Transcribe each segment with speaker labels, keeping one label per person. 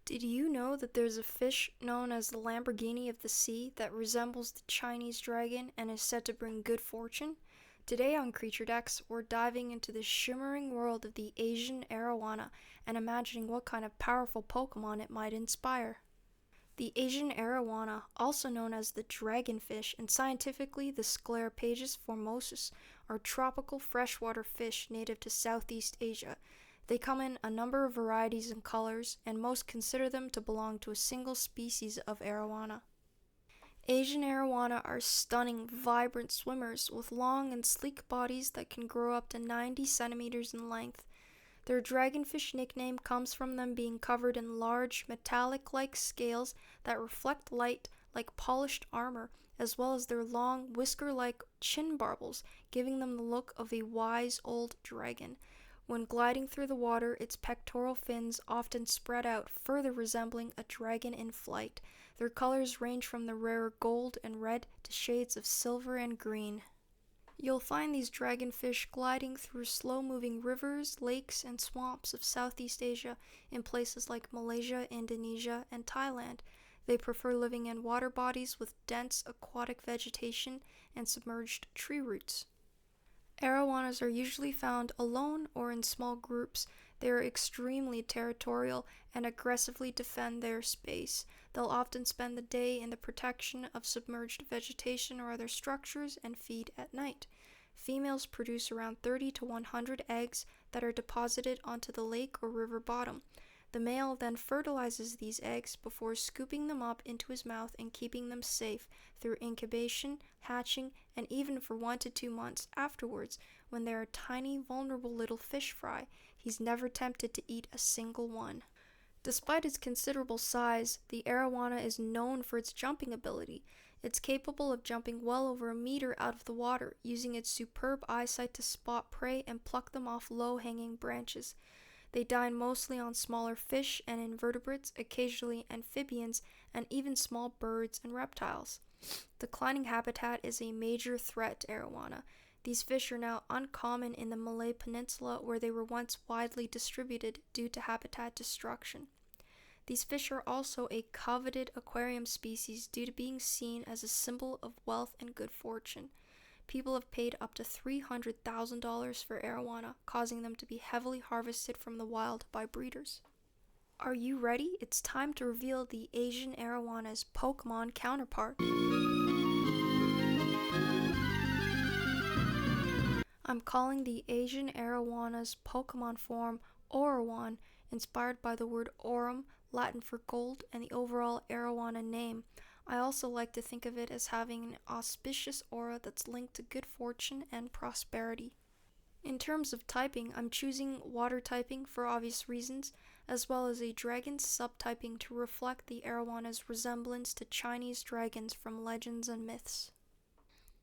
Speaker 1: Did you know that there's a fish known as the Lamborghini of the sea that resembles the Chinese dragon and is said to bring good fortune? Today on CreatureDex, we're diving into the shimmering world of the Asian Arowana and imagining what kind of powerful Pokémon it might inspire. The Asian Arowana, also known as the dragonfish and scientifically the Scleropagus formosus, are tropical freshwater fish native to Southeast Asia. They come in a number of varieties and colors, and most consider them to belong to a single species of arowana. Asian arowana are stunning, vibrant swimmers with long and sleek bodies that can grow up to 90 centimeters in length. Their dragonfish nickname comes from them being covered in large, metallic-like scales that reflect light like polished armor, as well as their long, whisker-like chin barbels, giving them the look of a wise old dragon. When gliding through the water, its pectoral fins often spread out, further resembling a dragon in flight. Their colors range from the rarer gold and red to shades of silver and green. You'll find these dragonfish gliding through slow-moving rivers, lakes, and swamps of Southeast Asia in places like Malaysia, Indonesia, and Thailand. They prefer living in water bodies with dense aquatic vegetation and submerged tree roots. Arowanas are usually found alone or in small groups. They are extremely territorial and aggressively defend their space. They'll often spend the day in the protection of submerged vegetation or other structures and feed at night. Females produce around 30 to 100 eggs that are deposited onto the lake or river bottom. The male then fertilizes these eggs before scooping them up into his mouth and keeping them safe through incubation, hatching, and even for 1 to 2 months afterwards. When they are tiny, vulnerable little fish fry, he's never tempted to eat a single one. Despite its considerable size, the arowana is known for its jumping ability. It's capable of jumping well over a meter out of the water, using its superb eyesight to spot prey and pluck them off low-hanging branches. They dine mostly on smaller fish and invertebrates, occasionally amphibians, and even small birds and reptiles. Declining habitat is a major threat to arowana. These fish are now uncommon in the Malay Peninsula, where they were once widely distributed due to habitat destruction. These fish are also a coveted aquarium species due to being seen as a symbol of wealth and good fortune. People have paid up to $300,000 for arowana, causing them to be heavily harvested from the wild by breeders. Are you ready? It's time to reveal the Asian arawana's Pokémon counterpart. I'm calling the Asian arawana's Pokémon form Orawan, inspired by the word aurum, Latin for gold, and the overall arowana name. I also like to think of it as having an auspicious aura that's linked to good fortune and prosperity. In terms of typing, I'm choosing water typing for obvious reasons, as well as a dragon subtyping to reflect the arawana's resemblance to Chinese dragons from legends and myths.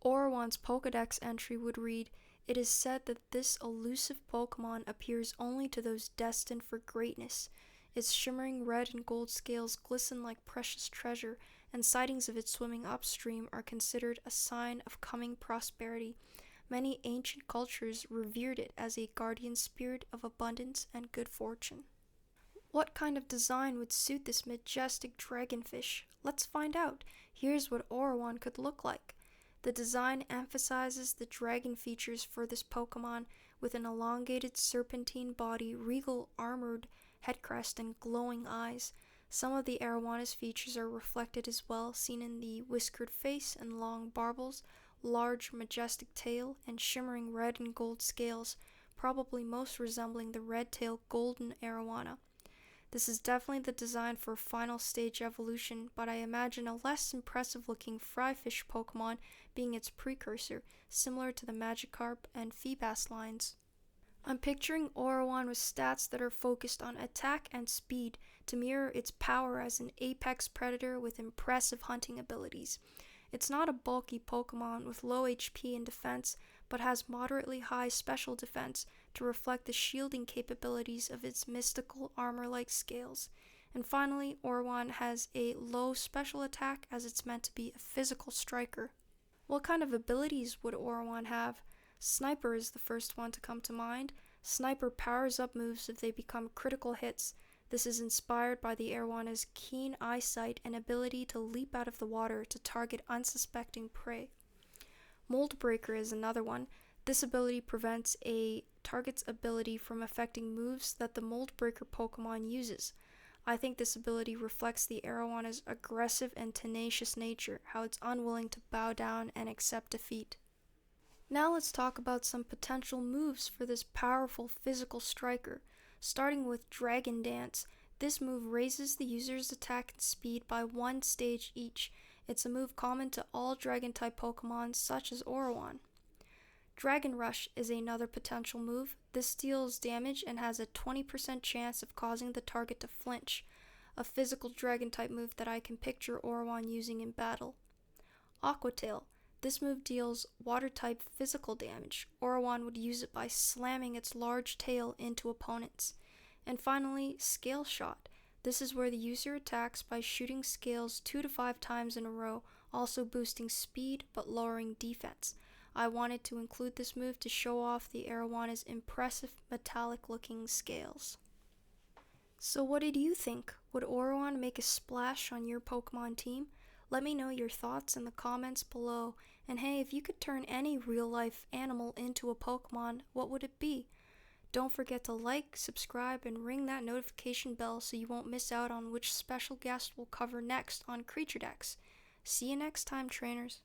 Speaker 1: Orawan's Pokédex entry would read, "It is said that this elusive Pokémon appears only to those destined for greatness. Its shimmering red and gold scales glisten like precious treasure, and sightings of it swimming upstream are considered a sign of coming prosperity. Many ancient cultures revered it as a guardian spirit of abundance and good fortune." What kind of design would suit this majestic dragonfish? Let's find out. Here's what Orawan could look like. The design emphasizes the dragon features for this Pokémon with an elongated serpentine body, regal armored headcrest, and glowing eyes. Some of the arawana's features are reflected as well, seen in the whiskered face and long barbels, large majestic tail, and shimmering red and gold scales, probably most resembling the red-tailed golden arowana. This is definitely the design for final stage evolution, but I imagine a less impressive looking fryfish Pokemon being its precursor, similar to the Magikarp and Feebas lines. I'm picturing Orawan with stats that are focused on attack and speed to mirror its power as an apex predator with impressive hunting abilities. It's not a bulky Pokemon with low HP and defense, but has moderately high special defense to reflect the shielding capabilities of its mystical armor-like scales. And finally, Orawan has a low special attack as it's meant to be a physical striker. What kind of abilities would Orawan have? Sniper is the first one to come to mind. Sniper powers up moves if they become critical hits. This is inspired by the Arowanas' keen eyesight and ability to leap out of the water to target unsuspecting prey. Mold Breaker is another one. This ability prevents a target's ability from affecting moves that the Mold Breaker Pokemon uses. I think this ability reflects the Arowana's aggressive and tenacious nature, how it's unwilling to bow down and accept defeat. Now let's talk about some potential moves for this powerful physical striker. Starting with Dragon Dance, this move raises the user's attack and speed by 1 stage each. It's a move common to all Dragon-type Pokemon such as Orowan. Dragon Rush is another potential move. This deals damage and has a 20% chance of causing the target to flinch, a physical Dragon-type move that I can picture Orowan using in battle. Aqua Tail. This move deals water-type physical damage. Orowan would use it by slamming its large tail into opponents. And finally, Scale Shot. This is where the user attacks by shooting scales 2 to 5 times in a row, also boosting speed but lowering defense. I wanted to include this move to show off the Arowana's impressive metallic-looking scales. So what did you think? Would Orowan make a splash on your Pokemon team? Let me know your thoughts in the comments below. And hey, if you could turn any real-life animal into a Pokemon, what would it be? Don't forget to like, subscribe, and ring that notification bell so you won't miss out on which special guest we'll cover next on CreatureDex. See you next time, trainers.